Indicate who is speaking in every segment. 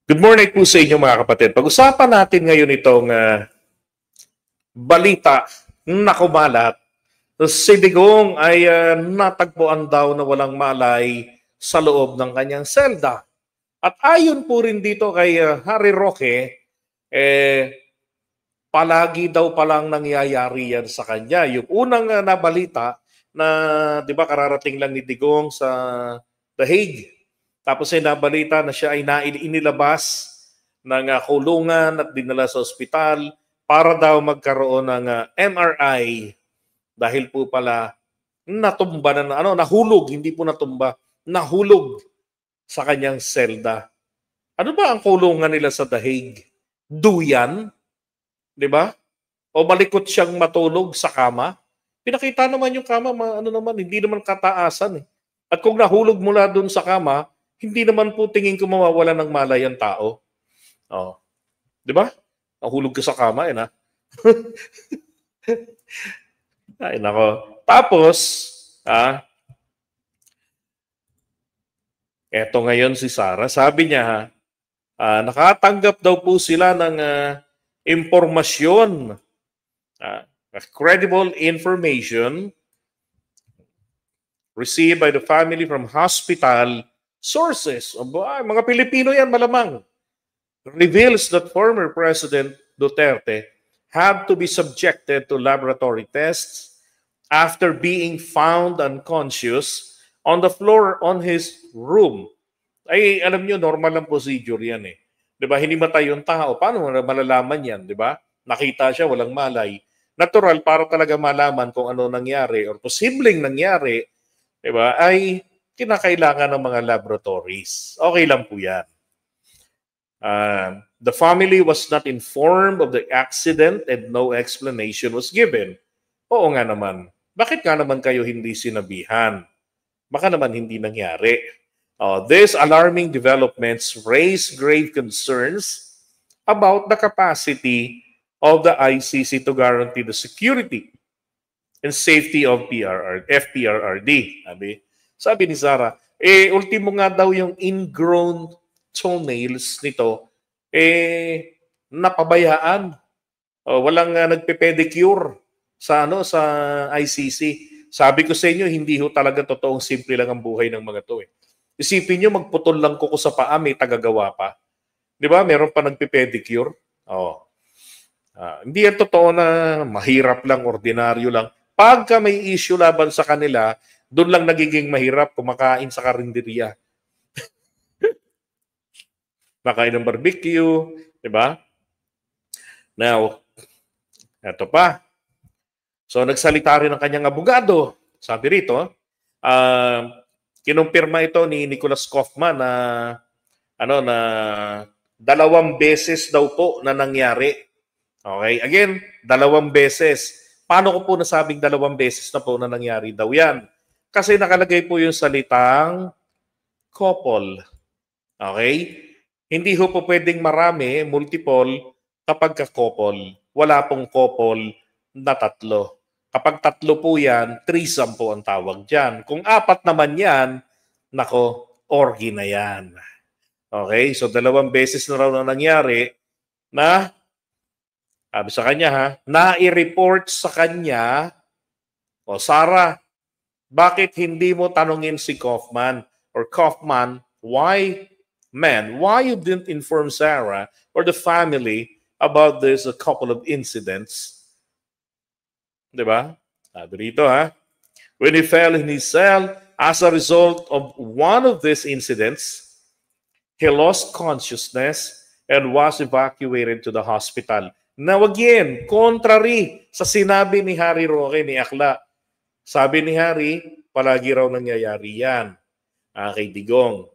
Speaker 1: Good morning po sa inyo mga kapatid. Pag-usapan natin ngayon itong balita na kumalat. Si Digong ay natagpuan daw na walang malay sa loob ng kanyang selda. At ayon po rin dito kay Harry Roque, palagi daw palang nangyayari yan sa kanya. Yung unang nabalita na, di ba, kararating lang ni Digong sa The Hague. Tapos ay nabalita na siya ay inilabas ng kulungan at dinala sa ospital para daw magkaroon ng MRI dahil po pala natumba na, nahulog, hindi po natumba, nahulog sa kanyang selda. Ano ba ang kulungan nila sa The Hague? Duyan? Di ba? O malikot siyang matulog sa kama? Pinakita naman yung kama, hindi naman kataasan. At kung nahulog mula dun sa kama, hindi naman po tingin ko mawawala ng malay ang tao. Oh. 'Di ba? Nahulog ka sa kama, na. Ay nako. Tapos, eto ngayon si Sarah, sabi niya nakatanggap daw po sila ng impormasyon, credible information received by the family from hospital sources, mga Pilipino yan malamang, reveals that former President Duterte had to be subjected to laboratory tests after being found unconscious on the floor on his room. Ay, alam nyo, normal lang procedure yan . Diba? Hinimatay yung tao. Paano malalaman yan? Diba? Nakita siya, walang malay. Natural, para talaga malaman kung ano nangyari or posibleng nangyari, diba? Ay kinakailangan ng mga laboratories. Okay lang po yan. The family was not informed of the accident and no explanation was given. Oo nga naman. Bakit nga naman kayo hindi sinabihan? Baka naman hindi nangyari. These alarming developments raise grave concerns about the capacity of the ICC to guarantee the security and safety of FPRRD. Sabi ni Sarah, ultimo nga daw yung ingrown toenails nito, napabayaan. Walang nagpe-pedicure sa ICC. Sabi ko sa inyo, hindi ho talaga totoong simple lang ang buhay ng mga to . Isipin nyo, magputol lang kuko sa paa, may tagagawa pa. Di ba? Meron pa nagpe-pedicure. Hindi yan totoo na mahirap lang, ordinaryo lang. Pagka may issue laban sa kanila, doon lang nagiging mahirap kumakain sa karinderya. Makain ng barbecue, di ba? Now, eto pa. So, nagsalita rin ang kanyang abogado. Sabi rito, kinumpirma ito ni Nicholas Kaufman na, na 2 beses daw po na nangyari. Okay? Again, 2 beses. Paano ko po nasabing 2 beses na po na nangyari daw yan? Kasi nakalagay po yung salitang couple. Okay? Hindi ho po pwedeng marami, multiple, kapag ka-couple. Wala pong couple na 3. Kapag 3 po yan, threesome po ang tawag dyan. Kung 4 naman yan, nako, orgy na yan. Okay? So 2 beses na raw na nangyari na, sabi sa kanya na-i-report sa kanya, Sarah, bakit hindi mo tanungin si Kaufman or Kaufman, why you didn't inform Sarah or the family about this couple of incidents? Diba? Sabi rito when he fell in his cell as a result of one of these incidents, he lost consciousness and was evacuated to the hospital. Now again, contrary sa sinabi ni Harry Roque ni Akla. Sabi ni Harry, palagi raw nangyayari yan kay Digong.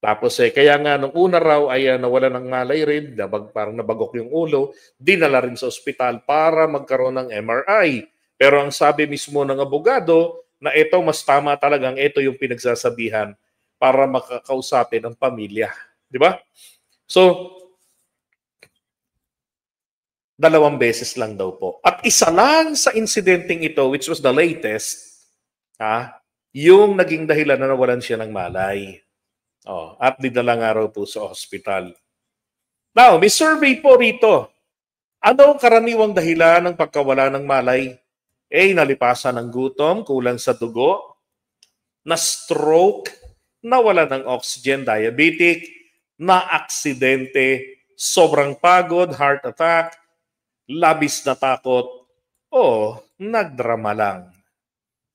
Speaker 1: Tapos kaya nga nung una raw ay nawala ng malay rin, parang nabagok yung ulo, dinala rin sa ospital para magkaroon ng MRI. Pero ang sabi mismo ng abogado na ito mas tama talagang ito yung pinagsasabihan para makakausapin ang pamilya. Di ba? So, 2 beses lang daw po. At isa lang sa insidenteng ito, which was the latest, yung naging dahilan na nawalan siya ng malay. At dinala nga raw po sa hospital. Now, may survey po rito. Ano ang karaniwang dahilan ng pagkawala ng malay? A. Nalipasan ng gutom, kulang sa dugo, na-stroke, nawala ng oxygen, diabetic, na-aksidente, sobrang pagod, heart attack, labis na takot, o nagdrama lang.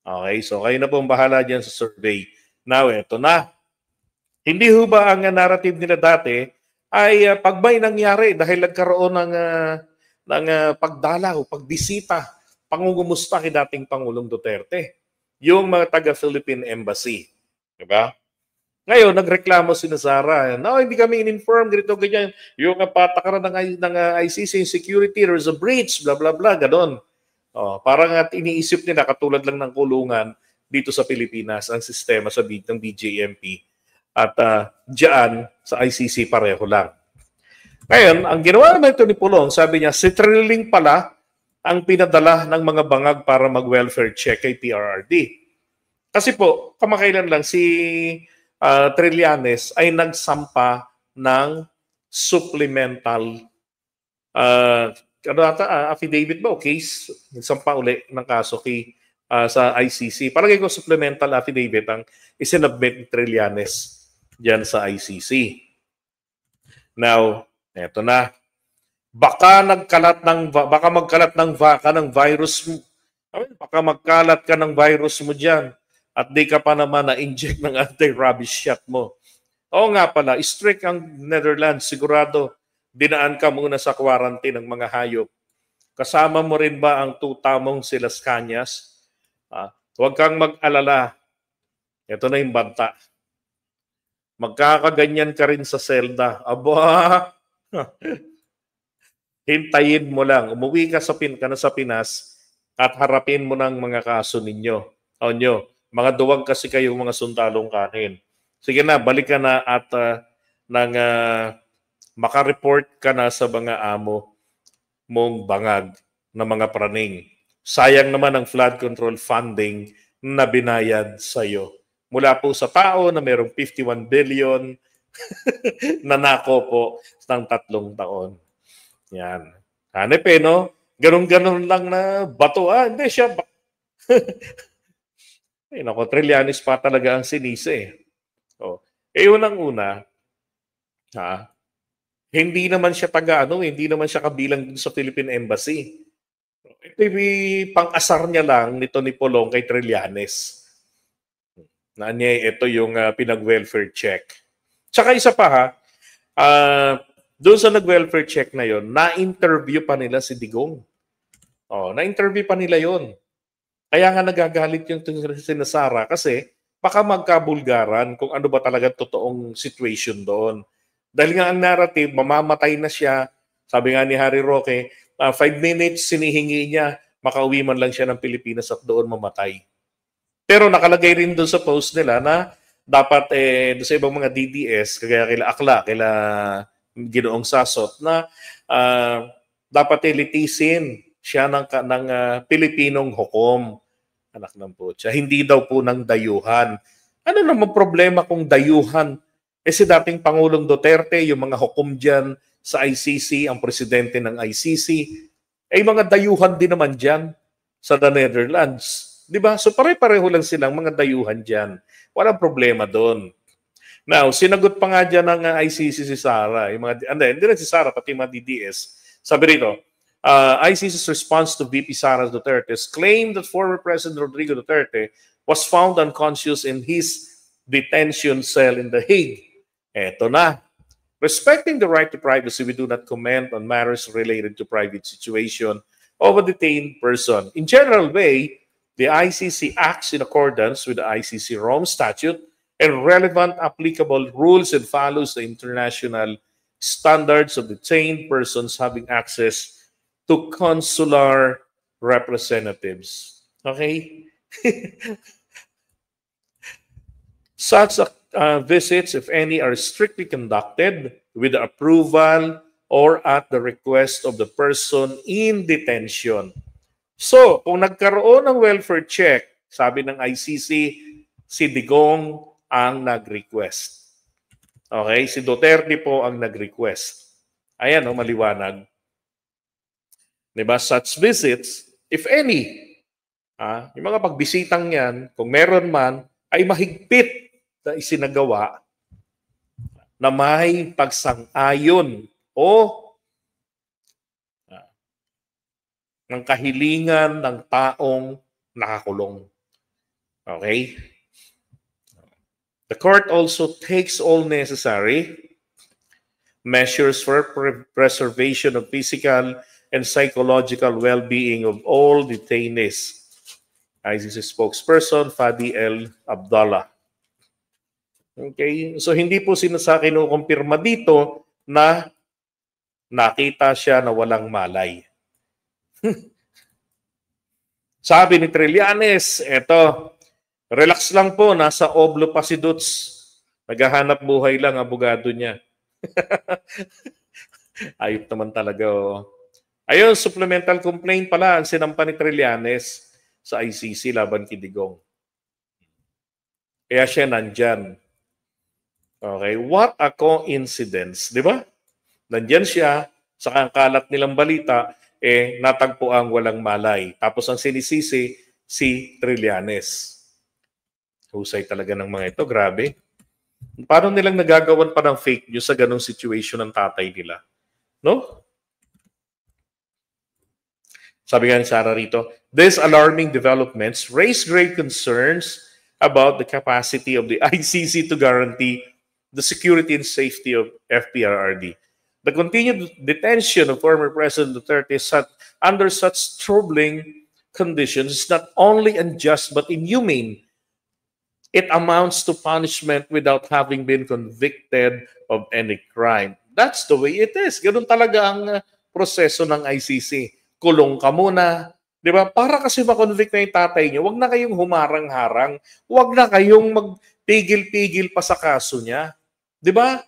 Speaker 1: Okay, so kayo na pong bahala dyan sa survey. Now, eto na. Hindi ho ba ang narrative nila dati ay pag may nangyari dahil nagkaroon ng pagdalaw, pagbisita, pangungumusta kay dating Pangulong Duterte, yung mga taga-Philippine Embassy. Diba? Ngayon, nagreklamo si Sara. No, hindi kami in-inform, ganito, ganyan. Yung patakaran ng ICC security, there's a breach, blah, blah, blah, ganon. Parang iniisip nila, katulad lang ng kulungan dito sa Pilipinas, ang sistema ng BJMP. At diyan, sa ICC, pareho lang. Ngayon, ang ginawa naman ito ni Pulong, sabi niya, si Trilling pala ang pinadala ng mga bangag para mag-welfare check kay PRRD. Kasi po, kamakailan lang si Trillanes ay nagsampa ng supplemental affidavit ba o case? Nagsampa uli ng kaso sa ICC. Palagay ko supplemental affidavit ang isinabit ni Trillanes dyan sa ICC. Now, eto na. Baka magkalat ng virus mo. Baka magkalat ka ng virus mo dyan at di ka pa naman na-inject ng anti-rabies shot mo. Oo nga pala, strict ang Netherlands. Sigurado, dinaan ka muna sa quarantine ng mga hayop. Kasama mo rin ba ang tutamong si Las Cañas? Huwag kang mag-alala. Ito na yung banta. Magkakaganyan ka rin sa selda. Aba! Hintayin mo lang. Umuwi ka na sa Pinas at harapin mo ng mga kaso ninyo. Mga duwag kasi kayong mga sundalong kanin. Sige na, balik ka na at makareport ka na sa mga amo mong bangag na mga praning. Sayang naman ang flood control funding na binayad sa iyo. Mula po sa tao na mayroong 51 billion na nako po ng 3 taon. Yan. Hanep no? Ganun-ganun lang na bato. Hindi siya. Ay, nako, Trillanes pa talaga ang sinisi. Unang-una, hindi naman siya hindi naman siya kabilang sa Philippine Embassy. Ito yung pang-asar niya lang nito ni Pulong kay Trillanes. Ito yung pinag-welfare check. Tsaka isa pa doon sa nag-welfare check na yon, na-interview pa nila si Digong. Na-interview pa nila yon. Kaya nga nagagalit yung si Sara kasi baka magkabulgaran kung ano ba talaga totoong situation doon. Dahil nga ang narrative, mamamatay na siya. Sabi nga ni Harry Roque, 5 minutes sinihingi niya, makauwi man lang siya ng Pilipinas at doon mamatay. Pero nakalagay rin doon sa post nila na dapat doon sa ibang mga DDS, kagaya kila Akla, kila Ginoong Sasot, na dapat litisin siya ng Pilipinong hukom. Anak ng putya. Hindi daw po ng dayuhan. Ano naman problema kung dayuhan? Si dating Pangulong Duterte, yung mga hukom dyan sa ICC, ang presidente ng ICC, mga dayuhan din naman dyan sa the Netherlands. Diba? So pare-pareho lang silang mga dayuhan dyan. Walang problema doon. Now, sinagot pa nga dyan ng ICC si Sara. Hindi lang si Sara, pati mga DDS. Sabi rito, ICC's response to VP Sara Duterte's claim that former President Rodrigo Duterte was found unconscious in his detention cell in The Hague. Eto na. Respecting the right to privacy, we do not comment on matters related to private situation of a detained person. In general way, the ICC acts in accordance with the ICC Rome Statute and relevant applicable rules and follows the international standards of detained persons having access to consular representatives. Okay? Such visits, if any, are strictly conducted with the approval or at the request of the person in detention. So, kung nagkaroon ng welfare check, sabi ng ICC, si Digong ang nag-request. Okay? Si Duterte po ang nag-request. Ayan, maliwanag. Diba? Such visits, if any, yung mga pagbisitang yan, kung meron man, ay mahigpit na isinagawa na may pagsang-ayon o ng kahilingan ng taong nakakulong. Okay? The court also takes all necessary measures for preservation of physical and psychological well-being of all detainees. ICC spokesperson Fadi El Abdallah. Okay? So hindi po kinukumpirma dito na nakita siya na walang malay. Sabi ni Trillanes, eto, relax lang po, nasa oblo pa si Dutz. Naghahanap buhay lang, abogado niya. Ayop naman talaga. Oh. Ayun, supplemental complaint pala ang sinampa ni Trillanes sa ICC laban kay Digong. Kaya siya nandyan. Okay, what a coincidence, di ba? Nandyan siya, sa kalat nilang balita, natagpo ang walang malay. Tapos ang sinisisi, si Trillanes. Husay talaga ng mga ito, grabe. Paano nilang nagagawan pa ng fake news sa ganong situation ng tatay nila? No? Sabi nga ni Sarah rito, these alarming developments raise great concerns about the capacity of the ICC to guarantee the security and safety of FPRRD. The continued detention of former President Duterte under such troubling conditions is not only unjust but inhumane. It amounts to punishment without having been convicted of any crime. That's the way it is. Ganun talaga ang proseso ng ICC. Kulong ka muna. Di ba? Para kasi makonvict na yung tatay niyo, huwag na kayong humarang-harang. Huwag na kayong magpigil-pigil pa sa kaso niya. Di ba?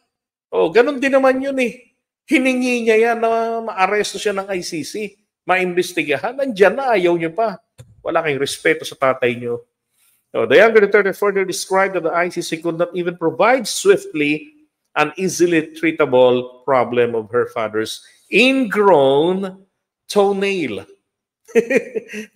Speaker 1: Oh, ganun din naman yun eh. Hiningi niya yan na ma-aresto siya ng ICC. Maimbestigahan. Nandiyan na, ayaw niyo pa. Wala kayong respeto sa tatay niyo. So, the younger Duterte further described that the ICC could not even provide swiftly an easily treatable problem of her father's ingrown toenail.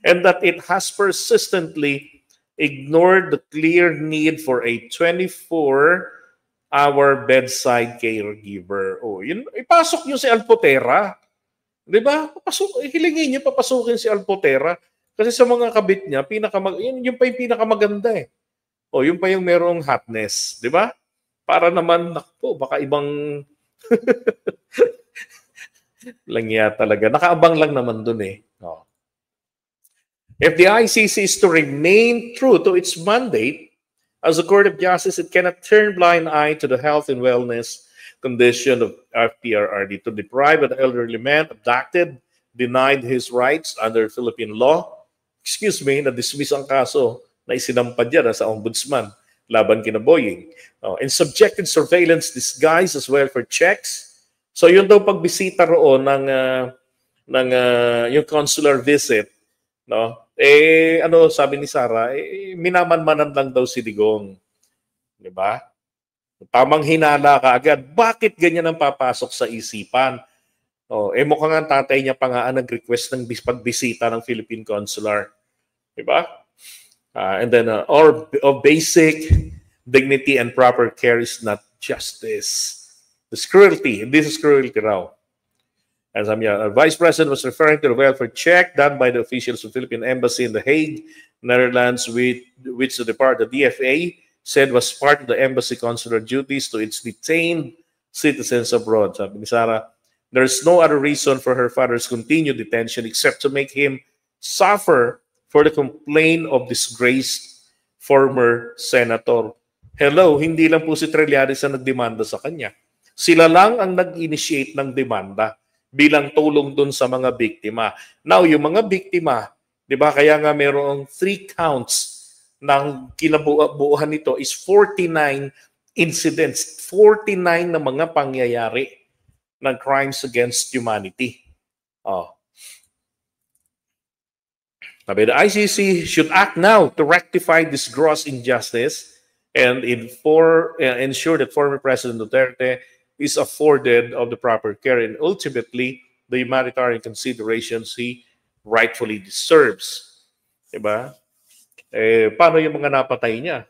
Speaker 1: And that it has persistently ignored the clear need for a 24-hour bedside caregiver. Oh, yun, ipasok niyo si Alpotera. 'Di ba? Hilingin niyo papasukin si Alpotera. Kasi sa mga kabit niya, yun pa yung pinakamaganda eh. O, yun pa yung merong hotness. Di ba? Para naman, nakpo, baka ibang langya talaga. Nakaabang lang naman dun eh. O. If the ICC is to remain true to its mandate, as a court of justice, it cannot turn blind eye to the health and wellness condition of FPRRD to deprive an elderly man abducted, denied his rights under Philippine law, na-dismiss ang kaso na isinampad yan sa ombudsman laban kina Boying. And subjected surveillance disguised as well for checks. So yun daw pagbisita roon ng yung consular visit, no? Sabi ni Sarah, minamanmanan lang daw si Digong. 'Di ba? Tamang hinala ka agad. Bakit ganyan ang papasok sa isipan? Mukhang ang tatay niya pa nga nag-request ng pagbisita ng Philippine Consular. Diba? And then, or basic dignity and proper care is not justice. This is cruelty raw. As Vice President was referring to the welfare check done by the officials of the Philippine Embassy in The Hague, Netherlands, which the DFA said was part of the embassy consular duties to its detained citizens abroad. Sabi ni Sarah, there is no other reason for her father's continued detention except to make him suffer for the complaint of disgraced former senator. Hello, hindi lang po si Trillanes ang nagdemanda sa kanya. Sila lang ang nag-initiate ng demanda bilang tulong dun sa mga biktima. Now, yung mga biktima, di ba, kaya nga mayroong 3 counts ng kinabuuhan nito is 49 incidents, 49 na mga pangyayari ng crimes against humanity. The ICC should act now to rectify this gross injustice and ensure that former President Duterte is afforded of the proper care and ultimately the humanitarian considerations he rightfully deserves. Diba? Paano yung mga napatay niya?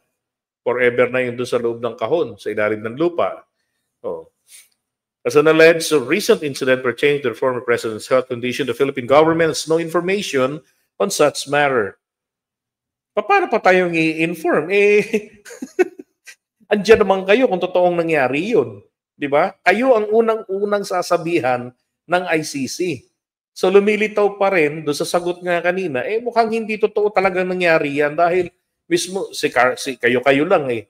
Speaker 1: Forever na yun doon sa loob ng kahon, sa ilalim ng lupa. Oh. As an alleged recent incident pertaining to the former president's health condition, the Philippine government has no information on such matter. Paano pa tayong i-inform? Andiyan naman kayo kung totoong nangyari yun. Di ba? Kayo ang unang sasabihan ng ICC. So lumilitaw pa rin doon sa sagot nga kanina, mukhang hindi totoo talagang nangyari yan dahil mismo kayo lang eh.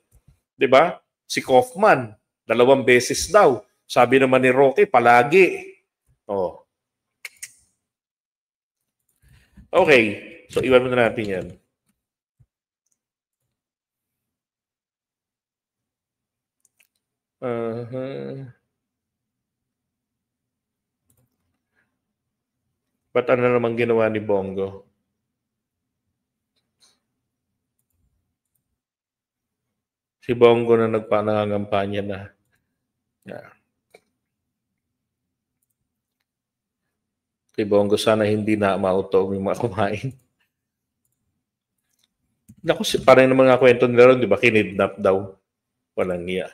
Speaker 1: 'Di ba? Si Kaufman, 2 beses daw. Sabi naman ni Roque, palagi. Oh. Okay. So iwan muna natin 'yan. Ba't ano naman ginawa ni Bongo? Si Bongo na nangangampanya na. Yeah. Si Bongo sana hindi na mautog yung mga kumain. Naku, parang ng mga kwento nila ron, di ba? Kinidnap daw. Walang niya.